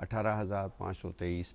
18,523।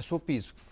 SOPs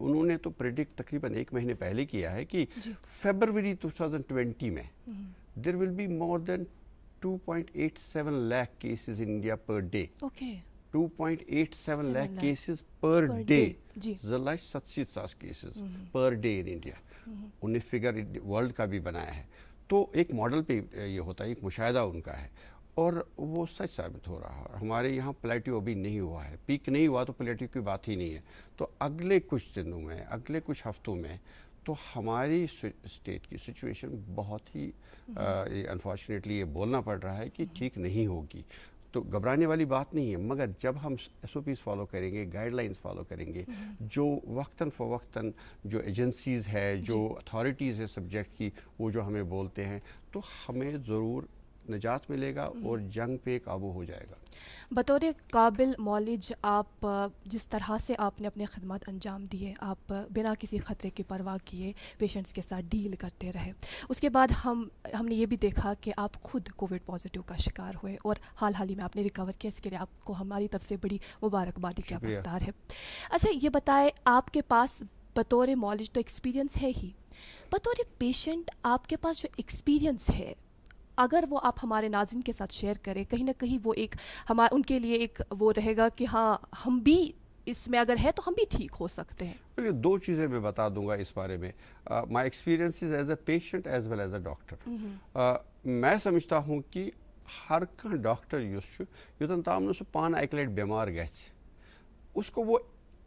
انہوں نے تو پریڈکٹ تقریباً 1 مہینے پہلے کیا ہے کہ فیبروری 2020 میں there will be more than 2.87 lakh cases in India per day. Okay. 2.87 lakh cases per day. ذلائش 700,000 cases per day in India. انہیں فگر ورلڈ کا بھی بنایا ہے. تو ایک ماڈل پہ یہ ہوتا ہے, ایک مشاہدہ ان کا ہے اور وہ سچ ثابت ہو رہا ہے. ہمارے یہاں پلیٹو ابھی نہیں ہوا ہے, پیک نہیں ہوا تو پلیٹو کی بات ہی نہیں ہے. تو اگلے کچھ دنوں میں, اگلے کچھ ہفتوں میں تو ہماری اسٹیٹ کی سچویشن بہت ہی انفارچونیٹلی یہ بولنا پڑ رہا ہے کہ ٹھیک نہیں ہوگی. تو گھبرانے والی بات نہیں ہے, مگر جب ہم SOPs فالو کریں گے, گائیڈ لائنس فالو کریں گے, جو وقتاً فوقتاً جو ایجنسیز ہے, جو اتھارٹیز ہے سبجیکٹ کی, وہ جو ہمیں بولتے ہیں, تو ہمیں ضرور نجات ملے گا اور جنگ پہ قابو ہو جائے گا. بطور قابل معالج آپ جس طرح سے آپ نے اپنے خدمات انجام دیے, آپ بنا کسی خطرے کی پرواہ کیے پیشنٹس کے ساتھ ڈیل کرتے رہے. اس کے بعد ہم نے یہ بھی دیکھا کہ آپ خود کووڈ پازیٹیو کا شکار ہوئے اور حال ہی میں آپ نے ریکور کیا. اس کے لیے آپ کو ہماری طرف سے بڑی مبارکبادی کا حقدار ہے. اچھا یہ بتائیں, آپ کے پاس بطور معالج تو ایکسپیرینس ہے ہی, بطور پیشنٹ آپ کے پاس جو ایکسپیرینس ہے اگر وہ آپ ہمارے ناظرین کے ساتھ شیئر کریں, کہیں نہ کہیں وہ ایک ان کے لیے ایک وہ رہے گا کہ ہاں ہم بھی اس میں اگر ہے تو ہم بھی ٹھیک ہو سکتے ہیں. 2 چیزیں میں بتا دوں گا اس بارے میں. My experience is as a patient as well as a doctor. میں سمجھتا ہوں کہ ہر کانٛہہ ڈاکٹر یُس چھُ یوٚتَن تام نہٕ سُہ پانہٕ اَکہِ لَٹہِ بیمار گژھِ, اس کو وہ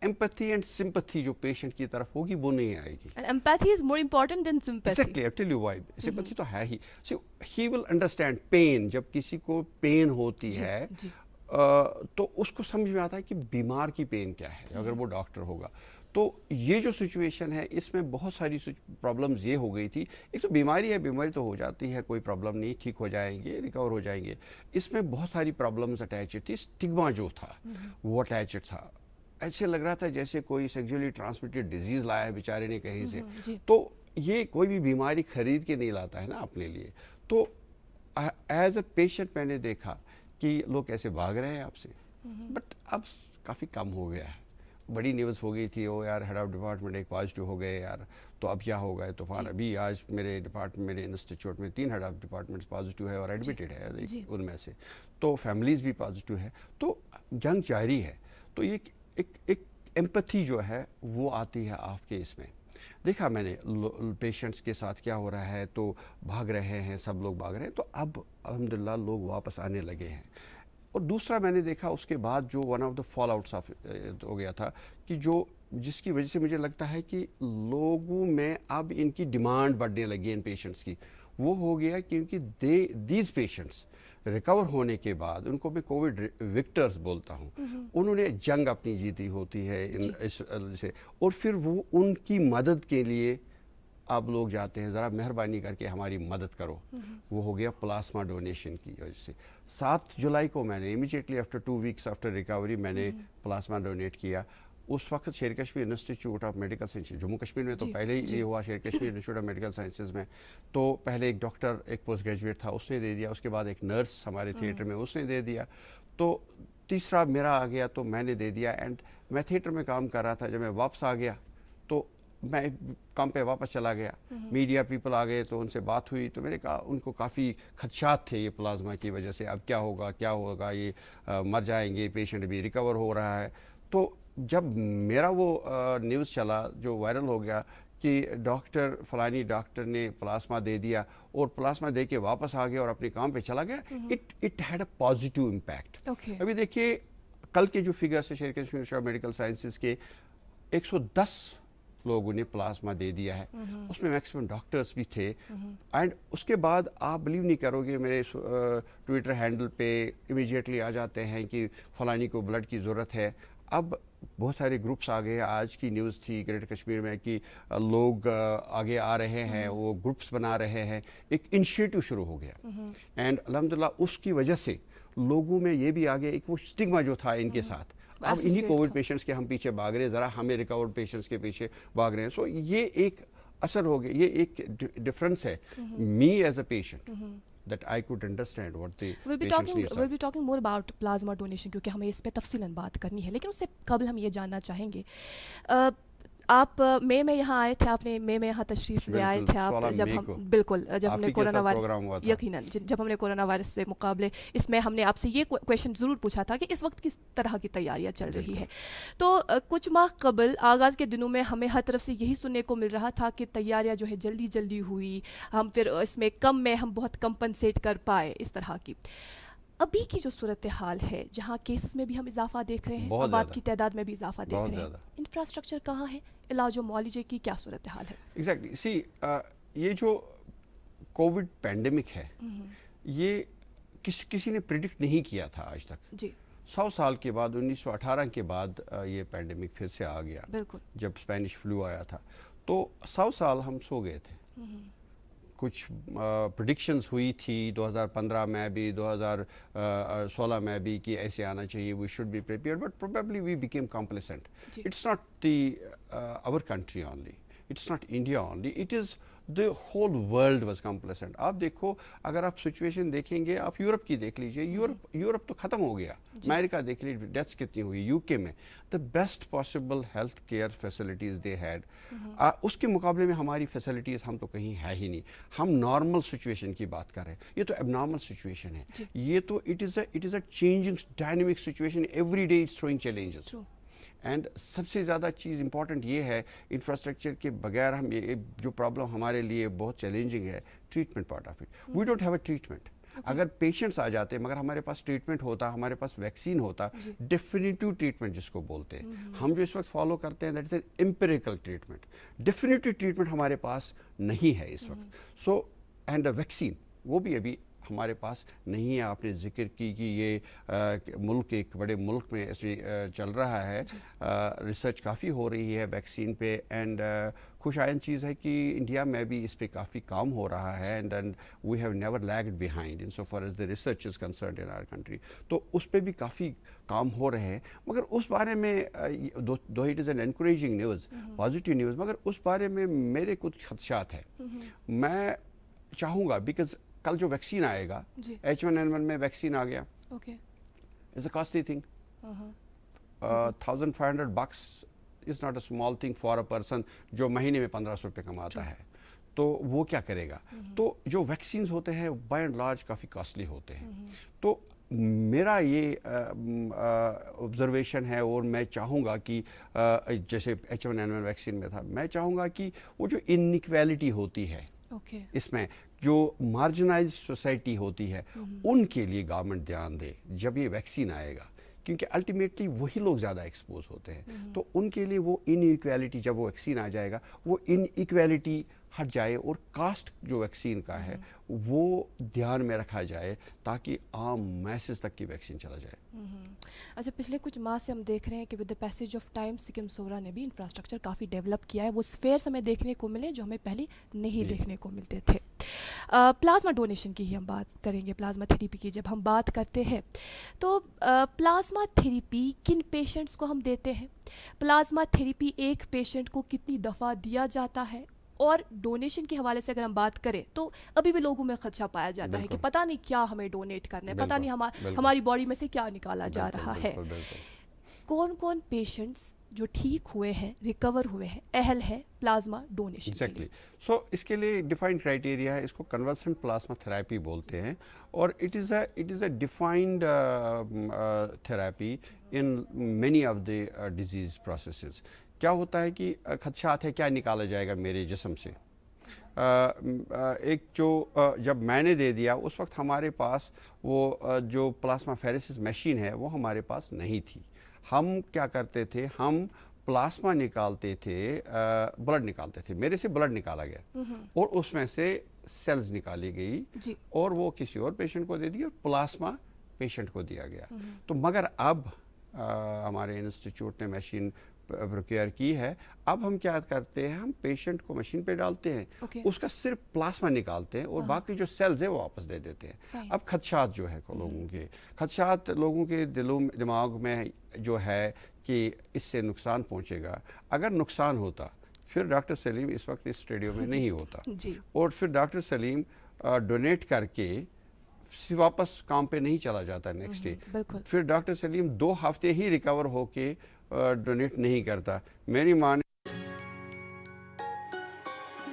empathy and sympathy جو پیشنٹ کی طرف ہوگی وہ نہیں آئے گی. And empathy is more important than sympathy. Exactly, I tell you why. Sympathy تو ہے ہی. So he will understand pain. جب کسی کو پین ہوتی ہے تو اس کو سمجھ میں آتا ہے کہ بیمار کی پین کیا ہے اگر وہ ڈاکٹر ہوگا. تو یہ جو سچویشن ہے اس میں بہت ساری پرابلمز یہ ہو گئی تھی. ایک تو بیماری ہے, بیماری تو ہو جاتی ہے, کوئی پرابلم نہیں, ٹھیک ہو جائیں گے, ریکور ہو جائیں گے. اس میں بہت ساری پرابلمز اٹیچڈ تھی. اسٹگما جو تھا وہ اٹیچڈ تھا. ایسے لگ رہا تھا جیسے کوئی سیکچولی ٹرانسمیٹڈ ڈیزیز لایا ہے بیچارے نے کہیں سے. تو یہ کوئی بھی بیماری خرید کے نہیں لاتا ہے نا اپنے لیے. تو ایز اے پیشنٹ میں نے دیکھا کہ لوگ کیسے بھاگ رہے ہیں آپ سے, بٹ اب کافی کم ہو گیا ہے. بڑی نیوز ہو گئی تھی, او یار ہیڈ آف ڈپارٹمنٹ ایک پازیٹیو ہو گئے یار, تو اب کیا ہوگا ہے طوفان. ابھی آج میرے ڈپارٹمنٹ, میرے انسٹیٹیوٹ میں 3 ہیڈ آف ڈپارٹمنٹس پازیٹیو ہے اور ایڈمیٹڈ ہے ان میں سے, تو فیملیز بھی پازیٹیو ہے. تو جنگ جاری ہے. تو یہ ایک ایمپتھی جو ہے وہ آتی ہے آپ کے اس میں. دیکھا میں نے پیشنٹس کے ساتھ کیا ہو رہا ہے, تو بھاگ رہے ہیں, سب لوگ بھاگ رہے ہیں. تو اب الحمدللہ لوگ واپس آنے لگے ہیں. اور دوسرا میں نے دیکھا اس کے بعد جو ون آف دا فال آؤٹس ہو گیا تھا کہ جس کی وجہ سے مجھے لگتا ہے کہ لوگوں میں اب ان کی ڈیمانڈ بڑھنے لگی ان پیشنٹس کی, وہ ہو گیا کیونکہ دیز پیشنٹس ریکور ہونے کے بعد, ان کو میں کووڈ وکٹرز بولتا ہوں, انہوں نے جنگ اپنی جیتی ہوتی ہے اس سے, اور پھر وہ ان کی مدد کے لیے آپ لوگ جاتے ہیں, ذرا مہربانی کر کے ہماری مدد کرو. وہ ہو گیا پلاسما ڈونیشن کی وجہ سے. 7 جولائی کو میں نے immediately after 2 weeks after recovery میں نے پلاسما ڈونیٹ کیا. اس وقت شیر Kashmir institute of medical sciences, Jammu Kashmir میں تو پہلے ہی یہ ہوا, شیر Kashmir institute of medical sciences میں تو پہلے ایک ڈاکٹر, ایک پوسٹ گریجویٹ تھا, اس نے دے دیا. اس کے بعد ایک نرس ہمارے تھیٹر میں, اس نے دے دیا. تو تیسرا میرا آ گیا تو میں نے دے دیا. اینڈ میں تھیٹر میں کام کر رہا تھا, جب میں واپس آ گیا تو میں کام پہ واپس چلا گیا. میڈیا پیپل آ گئے تو ان سے بات ہوئی, تو میں نے کہا ان کو کافی خدشات تھے یہ پلازما کی وجہ سے, اب کیا ہوگا, یہ مر جائیں گے, پیشنٹ بھی ریکور ہو رہا ہے. تو جب میرا وہ نیوز چلا جو وائرل ہو گیا کہ ڈاکٹر فلانی ڈاکٹر نے پلاسما دے دیا اور پلاسما دے کے واپس آ گیا اور اپنے کام پہ چلا گیا, it had a positive impact. ابھی دیکھیے کل کے جو فگرس ہے شیر Kashmir institute of medical sciences کے, 110 لوگوں نے پلاسما دے دیا ہے. اس میں میکسیمم ڈاکٹرز بھی تھے. اینڈ اس کے بعد آپ بلیو نہیں کرو گے, میرے ٹویٹر ہینڈل پہ امیجیٹلی آ جاتے ہیں کہ فلانی کو بلڈ کی ضرورت ہے. اب بہت سارے گروپس آ گئے. آج کی نیوز تھی گریٹر کشمیر میں کہ لوگ آگے آ رہے ہیں, وہ گروپس بنا رہے ہیں, ایک انیشیٹو شروع ہو گیا. اینڈ الحمدللہ اس کی وجہ سے لوگوں میں یہ بھی آ گیا, ایک وہ اسٹگما جو تھا ان کے ساتھ, اب انہی کووڈ پیشنٹس کے ہم پیچھے بھاگ رہے ہیں, ذرا ہمیں ریکورڈ پیشنٹس کے پیچھے بھاگ رہے ہیں. سو یہ ایک اثر ہو گیا, یہ ایک ڈفرینس ہے. Me as a patient that I could understand what the patients needs are. We'll be talking more about plasma donation کیونکہ ہمیں اس پہ تفصیلاً بات کرنی ہے, لیکن اس سے قبل ہم یہ جاننا چاہیں گے آپ مئی میں یہاں آئے تھے, آپ نے مئی میں یہاں تشریف لے آئے تھے آپ, جب ہم بالکل جب ہم نے کورونا وائرس, یقیناً جب ہم نے کورونا وائرس سے مقابلے, اس میں ہم نے آپ سے یہ کویشچن ضرور پوچھا تھا کہ اس وقت کس طرح کی تیاریاں چل رہی ہے. تو کچھ ماہ قبل آغاز کے دنوں میں ہمیں ہر طرف سے یہی سننے کو مل رہا تھا کہ تیاریاں جو ہے جلدی جلدی ہوئی, ہم پھر اس میں کم میں ہم بہت کمپنسیٹ کر پائے, اس طرح کی. ابھی کی جو صورتحال ہے, جہاں کیسز میں بھی ہم اضافہ دیکھ رہے ہیں, آباد کی تعداد میں بھی اضافہ دیکھ رہے ہیں, انفراسٹرکچر کہاں ہے, علاج و معالجے کی کیا صورتحال ہے؟ ایگزیکٹلی سی, یہ جو کووڈ پینڈیمک ہے, یہ کسی نے پریڈکٹ نہیں کیا تھا آج تک. جی 100 سال کے بعد 1918 کے بعد یہ پینڈیمک پھر سے آ گیا. بالکل, جب اسپینش فلو آیا تھا تو 100 سال ہم سو گئے تھے. کچھ پریڈکشنز ہوئی تھی 2015 میں بھی, 2016 میں بھی, کہ ایسے آنا چاہیے, we should be prepared, but probably we become complacent. It's not the our country only, it's not India only, it is the whole world was complacent. آپ دیکھو, اگر آپ سچویشن دیکھیں گے, آپ یورپ کی دیکھ لیجئے, یورپ تو ختم ہو گیا. امریکہ دیکھ لیجیے, ڈیتھس کتنی ہوئی. یو کے میں the best possible health care facilities they had. اس کے مقابلے میں ہماری فیسلٹیز ہم تو کہیں ہے ہی نہیں. ہم نارمل سچویشن کی بات کر رہے ہیں, یہ تو اب نارمل سچویشن ہے. یہ تو it is a changing dynamic situation, every day it's throwing challenges. And سب سے زیادہ چیز امپورٹنٹ یہ ہے, انفراسٹرکچر کے بغیر ہم یہ جو پرابلم ہمارے لیے بہت چیلنجنگ ہے, treatment part of it. We don't have a treatment. اگر پیشنٹس آ جاتے مگر ہمارے پاس ٹریٹمنٹ ہوتا, ہمارے پاس ویکسین ہوتا, ڈیفینیٹیو ٹریٹمنٹ جس کو بولتے ہیں, ہم جو اس وقت فالو کرتے ہیں that is an empirical treatment. Definitive treatment ہمارے پاس نہیں ہے اس وقت. سو اینڈ ویکسین وہ بھی ابھی ہمارے پاس نہیں ہے. آپ نے ذکر کی کہ یہ ملک ایک بڑے ملک میں اس میں چل رہا ہے, ریسرچ کافی ہو رہی ہے ویکسین پہ, اینڈ خوش آئند چیز ہے کہ انڈیا میں بھی اس پہ کافی کام ہو رہا ہے, and we have never lagged behind in so far as the research is concerned in our country. تو اس پہ بھی کافی کام ہو رہے ہیں, مگر اس بارے میں دو it is an encouraging news, positive news, مگر اس بارے میں میرے کچھ خدشات ہیں. میں چاہوں گا, بیکاز کل جو ویکسین آئے گا, H1N1 میں ویکسین آ گیا, it's a costly thing. $1,500 is not a small thing for a person جو مہینے میں 1500 روپے کماتا ہے. تو وہ کیا کرے گا؟ تو جو ویکسینز ہوتے ہیں by and large coffee costly ہوتے ہیں. تو میرا یہ آبزرویشن ہے, اور میں چاہوں گا کہ جیسے H1N1 ویکسین میں تھا, میں چاہوں گا کہ وہ جو انیکویلٹی ہوتی ہے اس میں, جو مارجنائز سوسائٹی ہوتی ہے, ان کے لیے گورنمنٹ دھیان دے جب یہ ویکسین آئے گا, کیونکہ الٹیمیٹلی وہی لوگ زیادہ ایکسپوز ہوتے ہیں. تو ان کے لیے وہ ان ایکویلٹی, جب وہ ویکسین آ جائے گا وہ ان ایکویلٹی ہٹ جائے, اور کاسٹ جو ویکسین کا ہے وہ دھیان میں رکھا جائے تاکہ عام میسز تک کی ویکسین چلا جائے. اچھا, پچھلے کچھ ماہ سے ہم دیکھ رہے ہیں کہ with the passage of time Sikkim سورا نے بھی انفراسٹرکچر کافی ڈیولپ کیا ہے. وہ اسفیئرس ہمیں دیکھنے کو ملے جو ہمیں پہلے نہیں دیکھنے کو ملتے تھے. پلازما ڈونیشن کی ہی ہم بات کریں گے, پلازما تھیریپی کی جب ہم بات کرتے ہیں تو پلازما تھیریپی کن پیشنٹس کو ہم دیتے ہیں, پلازما تھیریپی ایک پیشنٹ کو کتنی دفعہ دیا جاتا ہے, اور ڈونیشن کے حوالے سے اگر ہم بات کریں تو ابھی بھی لوگوں میں خدشہ پایا جاتا ہے کہ پتہ نہیں کیا ہمیں ڈونیٹ کرنا ہے, پتہ نہیں ہماری باڈی میں سے کیا نکالا جا رہا ہے. کون کون پیشنٹس جو ٹھیک ہوئے ہیں, ریکور ہوئے ہیں, اہل ہے پلازما ڈونیشن کے لیے؟ سو اس کے لیے ڈیفائنڈ کرائٹیریا ہے, اس کو کنورسنٹ پلازما تھراپی بولتے ہیں, اور it is a defined therapy in many of the disease processes. کیا ہوتا ہے کہ خدشات ہے کیا نکالا جائے گا میرے جسم سے. ایک جو جب میں نے دے دیا اس وقت ہمارے پاس وہ جو پلازما فیریسس مشین ہے وہ ہمارے پاس نہیں تھی. ہم کیا کرتے تھے, ہم پلازما نکالتے تھے, بلڈ نکالتے تھے. میرے سے بلڈ نکالا گیا اور اس میں سے سیلز نکالی گئی, اور وہ کسی اور پیشنٹ کو دے دی, اور پلازما پیشنٹ کو دیا گیا. تو مگر اب ہمارے انسٹیٹیوٹ نے مشین پروکیئر کی ہے. اب ہم کیا کرتے ہیں, ہم پیشنٹ کو مشین پہ ڈالتے ہیں, اس کا صرف پلازما نکالتے ہیں, اور باقی جو سیلز ہیں وہ واپس دے دیتے ہیں. اب خدشات جو ہے لوگوں کے دماغ میں جو ہے کہ اس سے نقصان پہنچے گا. اگر نقصان ہوتا پھر ڈاکٹر سلیم اس وقت اس اسٹیڈیو میں نہیں ہوتا, اور پھر ڈاکٹر سلیم ڈونیٹ کر کے واپس کام پہ نہیں چلا جاتا نیکسٹ ڈے. پھر ڈاکٹر سلیم 2 ہفتے ہی ریکور ہو کے ڈونیٹ نہیں کرتا. میری ماں نے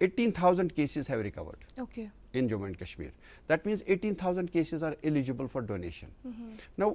18,000 cases have recovered Okay. in Jammu and Kashmir. That means 18,000 cases are eligible for donation. Now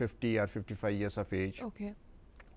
50 or 55 years of age. Okay.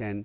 10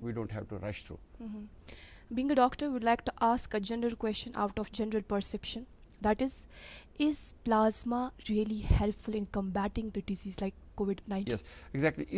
we don't have to rush through. Being a doctor, would like to ask a general question out of general perception. That is plasma really helpful in combating the disease like COVID-19? Yes, exactly.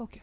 Okay.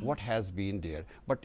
what has been there, but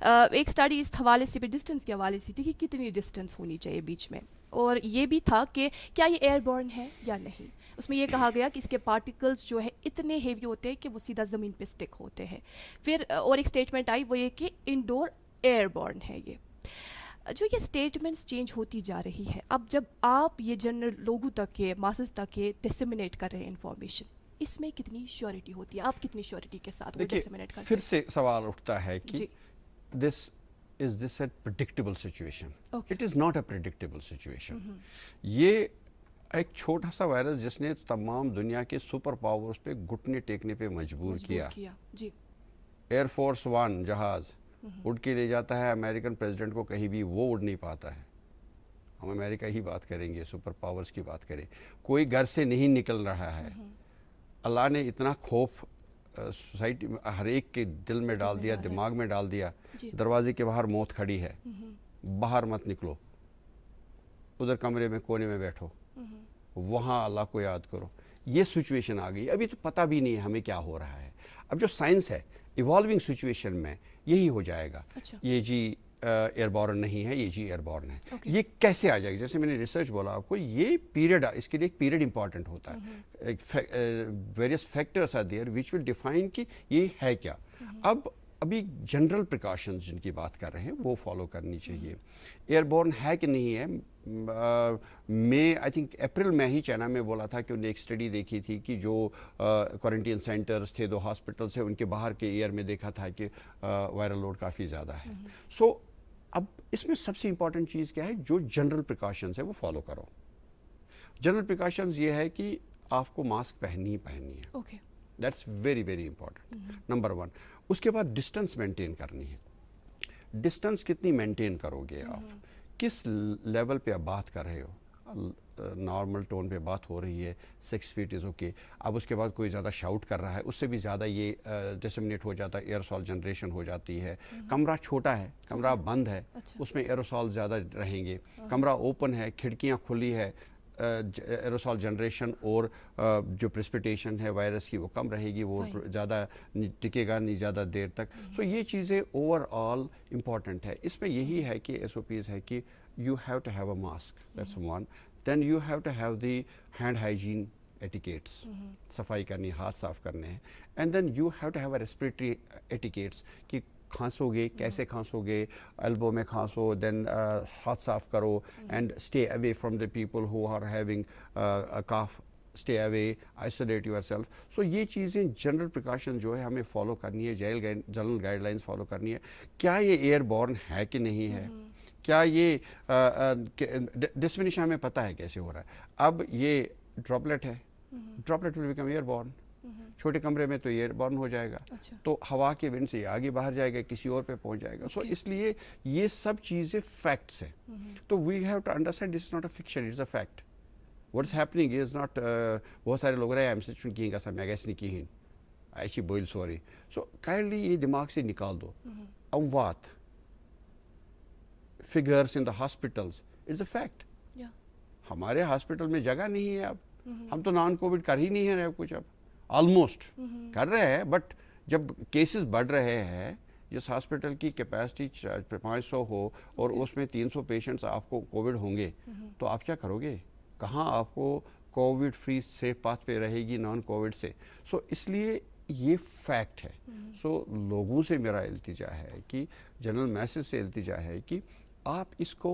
ایک study اس حوالے سے بھی distance کے حوالے سے تھی کہ کتنی ڈسٹینس ہونی چاہیے بیچ میں, اور یہ بھی تھا کہ کیا یہ ایئر بورن ہے یا نہیں. اس میں یہ کہا گیا کہ اس کے پارٹیکلز جو ہے اتنے ہیوی ہوتے ہیں کہ وہ سیدھا زمین پہ اسٹک ہوتے ہیں. پھر اور ایک اسٹیٹمنٹ آئی وہ یہ کہ انڈور ایئر بورن ہے. یہ اسٹیٹمنٹس چینج ہوتی جا رہی ہے. اب جب آپ یہ جنرل لوگوں تک کے ماسز تک کے ڈسیمنیٹ کر رہے ہیں انفارمیشن, اس میں کتنی شیورٹی ہوتی ہے, آپ کتنی شیورٹی کے ساتھ وہ ڈسیمنیٹ کرتے ہیں؟ پھر سے سوال اٹھتا ہے کہ is this a predictable situation? It is not a predictable situation. یہ ایک چھوٹا سا وائرس جس نے تمام دنیا کے سپر پاورز پہ گھٹنے ٹیکنے پہ مجبور کیا. ایئر فورس 1 جہاز اڑ کے لے جاتا ہے امریکن پریزیڈنٹ کو کہیں بھی, وہ اڑ نہیں پاتا ہے. ہم امریکہ ہی بات کریں گے, سپر پاورز کی بات کریں. کوئی گھر سے نہیں نکل رہا ہے. اللہ نے اتنا خوف سوسائٹی ہر ایک کے دل میں ڈال دیا, دماغ میں ڈال دیا. دروازے کے باہر موت کھڑی ہے, باہر مت نکلو, ادھر کمرے میں کونے میں بیٹھو, وہاں اللہ کو یاد کرو. یہ سچویشن آ گئی. ابھی تو پتہ بھی نہیں ہے ہمیں کیا ہو رہا ہے. اب جو سائنس ہے ایوالونگ سچویشن میں یہی ہو جائے گا. یہ جی ایئر بورن نہیں ہے, یہ جی ایئر بورن ہے. یہ کیسے آ جائے گا؟ جیسے میں نے ریسرچ بولا آپ کو, یہ پیریڈ, اس کے لیے ایک پیریڈ امپورٹنٹ ہوتا ہے. Various factors are there which will define کہ یہ ہے کیا. ابھی جنرل پریکاشنز جن کی بات کر رہے ہیں وہ فالو کرنی چاہیے. ایئر بورن ہے کہ نہیں ہے, میں آئی تھنک اپریل میں ہی چائنا میں بولا تھا کہ انہوں نے ایک اسٹڈی دیکھی تھی کہ جو کوارنٹین سینٹرز تھے 2 ہاسپٹلس تھے, ان کے باہر کے ایئر میں دیکھا تھا کہ وائرل لوڈ کافی زیادہ ہے. سو اب اس میں سب سے امپورٹنٹ چیز کیا ہے؟ جو جنرل پریکاشنز ہے وہ فالو کرو. جنرل پریکاشنز یہ ہے کہ آپ کو ماسک پہننی ہی پہننی ہے. That's very very important, number 1. اس کے بعد ڈسٹنس مینٹین کرنی ہے. ڈسٹنس کتنی مینٹین کرو گے آپ, کس لیول پہ آپ بات کر رہے ہو؟ نارمل ٹون پہ بات ہو رہی ہے, 6 فیٹ از اوکے. اب اس کے بعد کوئی زیادہ شاؤٹ کر رہا ہے, اس سے بھی زیادہ یہ ڈسیمنیٹ ہو جاتا ہے, ایئروسول جنریشن ہو جاتی ہے. کمرہ چھوٹا ہے, کمرہ بند ہے, اس میں ایئروسول زیادہ رہیں گے. کمرہ اوپن ہے, کھڑکیاں کھلی ہے, ایروسول جنریشن اور جو پریسپیٹیشن ہے وائرس کی وہ کم رہے گی, وہ زیادہ ٹکے گا نہیں زیادہ دیر تک. سو یہ چیزیں اوور آل امپورٹنٹ ہے. اس میں یہی ہے کہ ایس او پیز ہے کہ you have to have a mask, that's 1. Then you have to have the hand hygiene etiquettes, صفائی کرنی, ہاتھ صاف کرنے ہیں. And then you have to have a respiratory etiquettes کہ کھانسو گے کیسے کھانسو گے, ایلبو میں کھانسو, دین ہاتھ صاف کرو, and stay away from the people who are having cough, stay away, isolate yourself. So یہ چیزیں جنرل پریکاشن جو ہے ہمیں فالو کرنی ہے, جنرل گائیڈ لائنس فالو کرنی ہے. کیا یہ ایئر بورن ہے کہ نہیں ہے, کیا یہ ڈسمنیشن ہمیں پتہ ہے کیسے ہو رہا ہے. اب یہ ڈراپلیٹ ہے, droplet will become airborne. چھوٹے کمرے میں تو ایئر بورن ہو جائے گا, تو ہوا کے ونڈ سے آگے باہر جائے گا, کسی اور پہ پہنچ جائے گا. سو اس لیے یہ سب چیزیں فیکٹس ہیں. تو we have to understand this is not a fiction, it's a fact. What is happening is not, بہت سارے لوگ رہے اَمہِ سۭتۍ چھُنہٕ کِہیٖنۍ گژھان, مےٚ گژھِ نہٕ کِہیٖنۍ, اَسہِ چھِ بٔلۍ سورُے. سو کایِنڈلی یہ دماغ سے نکال دو. اموات, figures in the hospitals, it's a fact. ہمارے ہاسپٹل میں جگہ نہیں ہے اب, ہم تو نان کووڈ کر ہی نہیں ہے رہے کچھ, اب آلموسٹ کر رہے ہیں. بٹ جب کیسز بڑھ رہے ہیں, جس ہاسپٹل کی کیپیسٹی 500 ہو اور اس میں 300 پیشنٹس آپ کو کووڈ ہوں گے, تو آپ کیا کرو گے؟ کہاں آپ کو کووڈ فری سیف پاتھ پہ رہے گی نان کووڈ سے. سو اس لیے یہ فیکٹ ہے. سو لوگوں سے میرا التجا ہے کہ جنرل میسج سے التجا ہے کہ آپ اس کو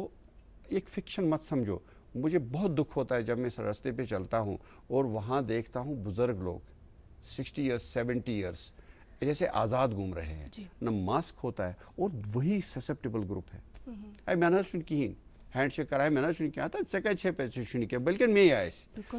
ایک فکشن مت سمجھو. مجھے بہت دکھ ہوتا ہے جب میں اس راستے پہ چلتا ہوں اور وہاں دیکھتا ہوں بزرگ لوگ 60 ایئرس 70 ایئرس جیسے آزاد گھوم رہے ہیں, نہ ماسک ہوتا ہے, اور وہی سسپٹیبل گروپ ہے. اے میں نہ سن کہین ہینڈ شیک کرائے, میں نہ سن کیا تھا ژےٚ چھ پہ سن کیا, بلکہ میں آئے.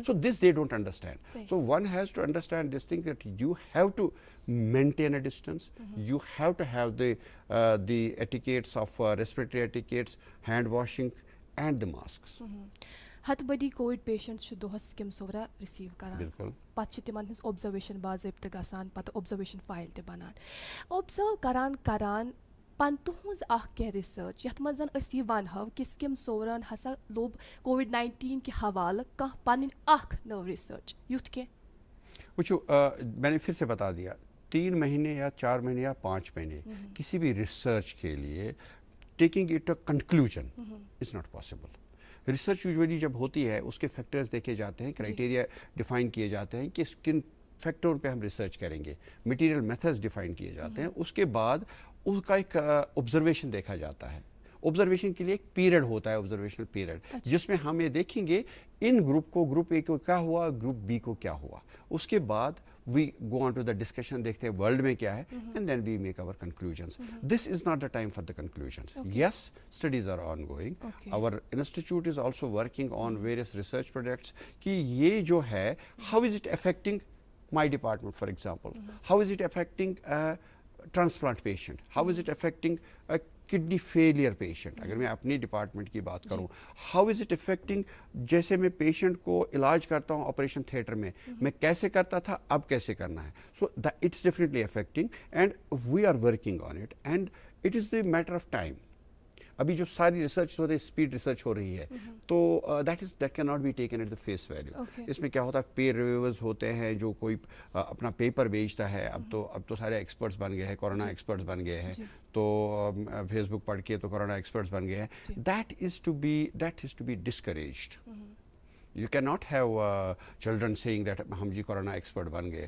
So this they don't understand. So one has to understand this thing that you have to maintain a distance, you have to have the etiquettes of respiratory etiquettes, hand washing and the masks. ہتھ بٔدی covid patients چھِ دۄہس کیٚم سورا receive کران, بالکل. پتہٕ چھِ تِمن ہٕنٛز اوبزرویشن باضٲبطہٕ گژھان, پتہٕ اوبزرویشن فایل تہِ بنان. اوبزرو کران تُہنٛز اکھ کینٛہہ رِسٲرٕچ یتھ منٛز زن أسۍ یہِ ونہو کہِ سِکِم سورن ہسا لوٚب کووِڈ-19 کہِ حوالہٕ کانٛہہ پنٕنۍ اکھ نٔو رِسٲرٕچ, یُتھ کینٛہہ؟ وچھو, میں نے پھر سے بتا دیا, 3 مہینے یا 4 مہینے یا 5 مہینے کسی بھی ریسرچ کے لیے taking it a conclusion is not possible. Research usually جب ہوتی ہے اس کے فیکٹرز دیکھے جاتے ہیں, کرائٹیریا ڈیفائن کیے جاتے ہیں کہ کن فیکٹروں پہ ہم ریسرچ کریں گے, مٹیریل میتھڈز ڈیفائن کیے جاتے ہیں, اس کے بعد اس کا ایک آبزرویشن دیکھا جاتا ہے. آبزرویشن کے لیے ایک پیریڈ ہوتا ہے, آبزرویشنل پیریڈ, جس میں ہم یہ دیکھیں گے ان گروپ کو, گروپ اے کو کیا ہوا, گروپ بی کو کیا ہوا. اس کے بعد وی گو آن ٹو دا ڈسکشن, دیکھتے ہیں ورلڈ میں کیا ہے, and then we make our conclusions. This is not the time for the conclusions. Yes, studies are ongoing. Our institute is also working on various research projects کہ یہ جو ہے how is it affecting my department, for example. How is it affecting a transplant patient? How is it affecting a kidney failure patient? اگر میں اپنی department کی بات کروں, how is it affecting, جیسے میں پیشنٹ کو علاج کرتا ہوں آپریشن تھیٹر میں کیسے کرتا تھا, اب کیسے کرنا ہے. So it's definitely affecting and we are working on it and it is the matter of time. ابھی جو ساری ریسرچ ہو رہی ہے, اسپیڈ ریسرچ ہو رہی ہے, تو that cannot be taken at the face value. اس میں کیا ہوتا ہے, پیر ریویورز ہوتے ہیں, جو کوئی اپنا پیپر بیچتا ہے. اب تو سارے ایکسپرٹس بن گئے ہیں, کورونا ایکسپرٹس بن گئے ہیں, تو فیس بک پڑھ کے تو کورونا ایکسپرٹس بن گئے ہیں. That is to be discouraged. You can not have children seeing that ہم جی کورونا ایکسپرٹ بن گئے.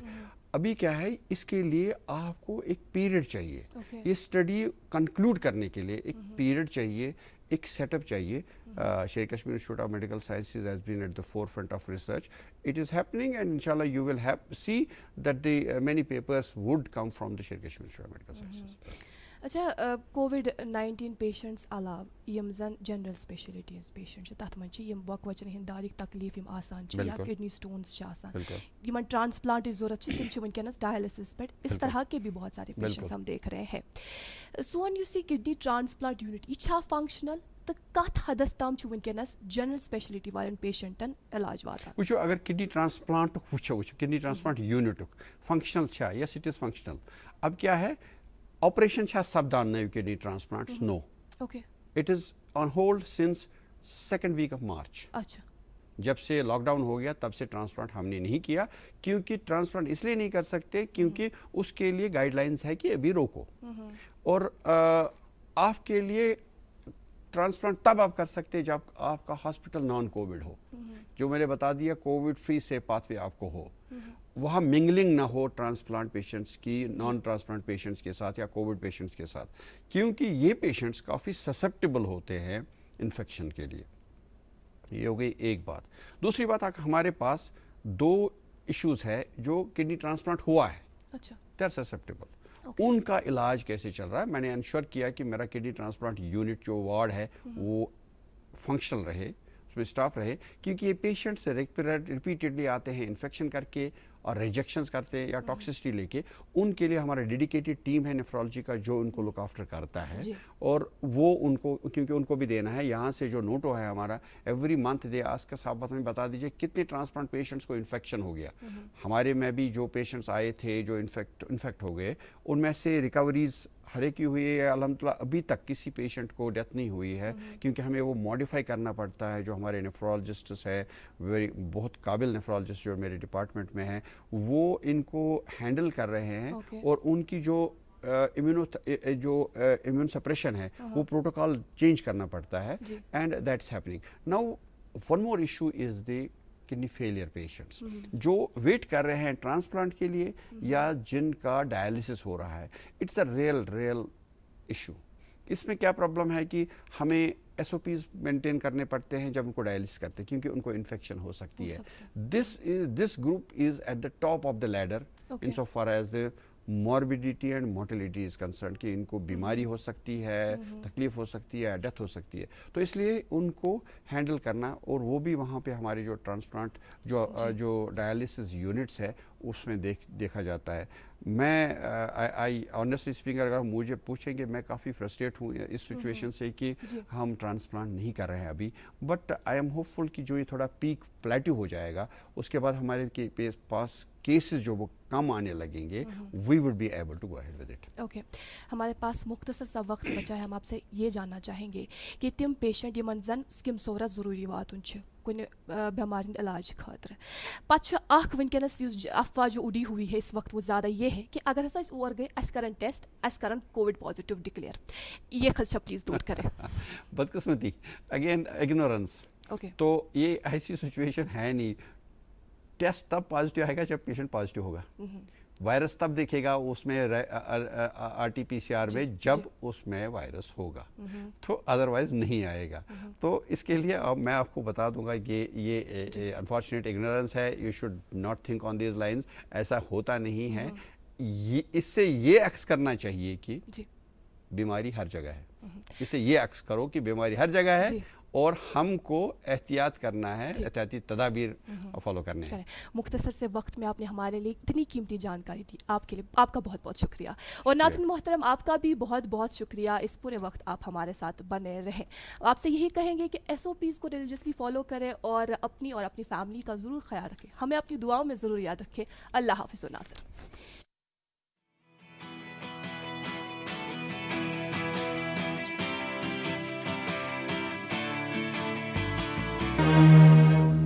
ابھی کیا ہے, اس کے لیے آپ کو ایک پیریڈ چاہیے. یہ اسٹڈی کنکلوڈ کرنے کے لیے ایک پیریڈ چاہیے, ایک سیٹ اپ چاہیے. Sher Kashmir institute of medical sciences has been at the forefront of research. It is happening and انشاءاللہ you will see that the many papers would come from the Sher Kashmir institute of medical sciences. اچھا, کووِڈ-19 patients علاوہ یم زن general specialties patient تَتھ منٛز چھِ M بۄکہٕ ہِنٛدۍ دادٕکۍ تکلیٖف یِم آسان چھِ, یا کڈنی سٹونز چھِ آسان, یمن ٹرانسپلانٹٕچ ضرورت چھِ, تِم چھِ وٕنکیٚنس ڈائلسس پٮ۪ٹھ. اس طرح کے بھی بہت سارے پیشنٹس ہم دیکھ رہے ہیں. سون یُس یہ کڈنی ٹرانسپلانٹ یونٹ, یہ چھا فنکشنل, تو کت حدس تام چھُ وٕنکیٚنس جنرل سپیشلٹی والٮ۪ن پیشنٹن علاج واتان؟ وٕچھو, اگر کڈنی ٹرانسپلانٹُک وٕچھو, کڈنی ٹرانسپلانٹ یونٹُک فنکشنل چھا, یس اٹ از فنکشنل. اب کیا ہے, آپریشن چھا سپدان نٔو kidney transplants? No. It is on hold since 2nd week of March. اچھا, جب سے لاک ڈاؤن ہو گیا تب سے ٹرانسپلانٹ ہم نے نہیں کیا, کیونکہ ٹرانسپلانٹ اس لیے نہیں کر سکتے کیونکہ اس کے لیے گائیڈ لائنس ہے کہ ابھی روکو. اور آپ کے لیے ٹرانسپلانٹ تب آپ کر سکتے جب آپ کا ہاسپٹل نان کووڈ ہو, جو میں نے بتا دیا کووڈ فری سے پاتھ وے آپ کو ہو, وہاں منگلنگ نہ ہو ٹرانسپلانٹ پیشنٹس کی نان ٹرانسپلانٹ پیشنٹس کے ساتھ یا کووڈ پیشنٹس کے ساتھ, کیونکہ یہ پیشنٹس کافی سسپٹیبل ہوتے ہیں انفیکشن کے لیے. یہ ہو گئی ایک بات. دوسری بات, ہمارے پاس 2 ایشوز ہے جو کڈنی ٹرانسپلانٹ ہوا ہے, دے آر سسپٹیبل. ان کا علاج کیسے چل رہا ہے؟ میں نے انشور کیا کہ میرا کڈنی ٹرانسپلانٹ یونٹ جو وارڈ ہے وہ فنکشنل رہے, اس میں اسٹاف رہے, کیونکہ یہ پیشنٹس ریپیٹیڈلی آتے ہیں انفیکشن کر کے اور ریجیکشنز کرتے ہیں یا ٹاکسسٹی لے کے. ان کے لیے ہمارا ڈیڈیکیٹڈ ٹیم ہے نیفرولوجی کا جو ان کو لک آفٹر کرتا ہے, اور وہ ان کو, کیونکہ ان کو بھی دینا ہے. یہاں سے جو نوٹو ہے ہمارا, ایوری منتھ دے آس کا صاحب ہمیں بتا دیجیے کتنے ٹرانسپلانٹ پیشنٹس کو انفیکشن ہو گیا. ہمارے میں بھی جو پیشنٹس آئے تھے جو انفیکٹ ہو گئے, ان میں سے ریکوریز ہر ایک کی ہوئی ہے الحمدللہ. ابھی تک کسی پیشنٹ کو ڈیتھ نہیں ہوئی ہے, کیونکہ ہمیں وہ ماڈیفائی کرنا پڑتا ہے. جو ہمارے نیفرولوجسٹس ہے, بہت قابل نیفرولوجسٹ جو میرے ڈپارٹمنٹ میں ہیں, وہ ان کو ہینڈل کر رہے ہیں, اور ان کی جو امیون سپریشن ہے وہ پروٹوکال چینج کرنا پڑتا ہے, and that's happening. Now one more issue is the kidney failure patients جو ویٹ کر رہے ہیں ٹرانسپلانٹ کے لیے یا جن کا ڈائلسس ہو رہا ہے. It's a real issue. اس میں کیا پرابلم ہے کہ ہمیں ایس او پیز مینٹین کرنے پڑتے ہیں جب ان کو ڈائلسس کرتے ہیں, کیونکہ ان کو انفیکشن ہو سکتی ہے. This group is at the top of the leader in so far as the morbidity and mortality is concern, کہ ان کو بیماری ہو سکتی ہے, تکلیف ہو سکتی ہے, ڈیتھ ہو سکتی ہے. تو اس لیے ان کو ہینڈل کرنا, اور وہ بھی وہاں پہ ہمارے جو ٹرانسپلانٹ جو ڈائلسس یونٹس ہے اس میں دیکھا جاتا ہے. میں آنیسٹلی اسپیکنگ اگر مجھے پوچھیں گے, میں کافی فرسٹریٹ ہوں اس سچویشن سے کہ ہم ٹرانسپلانٹ نہیں کر رہے ہیں ابھی, بٹ آئی ایم ہوپ فل کہ جو یہ تھوڑا پیک پلیٹو ہو جائے گا, اس کے بعد ہمارے پاس کیسز جو وہ کم آنے لگیں گے, we would be able to go ahead with it. Okay, ہمارے پاس مختصر سا وقت بچا ہے. ہم آپ سے یہ جاننا چاہیں گے کہ تم پیشنٹ یمن زن سکم سورس ضروری واتن کُنہِ بیمارِ ہُنٛد علاج خٲطرٕ. پَتہٕ چھُ اَکھ وٕنکٮ۪نَس یُس افواہ جو اُڑی ہوئی ہے اس وقت وہ زیادہ یہ ہے کہ اگر ہسا أسۍ اور گٔے اَسہِ کَرَن ٹیسٹ اَسہِ کَرَن کووِڈ پازِٹِو ڈِکلیئر. یہ خدشہ پلیز دور کریں. بدقسمتی اگین اگنورنس. اوکے تو یہ ایسی سچویشن ہے نہیں. ٹیسٹ تب پازیٹیو آئے گا جب پیشنٹ پازیٹیو ہوگا. وائرس تب دیکھے گا اس میں R T P C R میں جب اس میں وائرس ہوگا, تو ادروائز نہیں آئے گا. تو اس کے لیے اب میں آپ کو بتا دوں گا کہ یہ انفارچونیٹ اگنورنس ہے. You should not think on these lines. ایسا ہوتا نہیں ہے. اس سے یہ عکس کرنا چاہیے کہ بیماری ہر جگہ ہے. اس سے یہ عکس کرو کہ بیماری ہر جگہ ہے اور ہم کو احتیاط کرنا ہے, احتیاطی تدابیر فالو کرنے ہیں. مختصر سے وقت میں آپ نے ہمارے لیے اتنی قیمتی جانکاری دی, آپ کے لیے آپ کا بہت بہت شکریہ. اور ناظرین محترم آپ کا بھی بہت بہت شکریہ. اس پورے وقت آپ ہمارے ساتھ بنے رہیں. آپ سے یہی کہیں گے کہ ایس او پیز کو ریلیجسلی فالو کریں اور اپنی فیملی کا ضرور خیال رکھیں. ہمیں اپنی دعاؤں میں ضرور یاد رکھیں. اللہ حافظ و ناظر.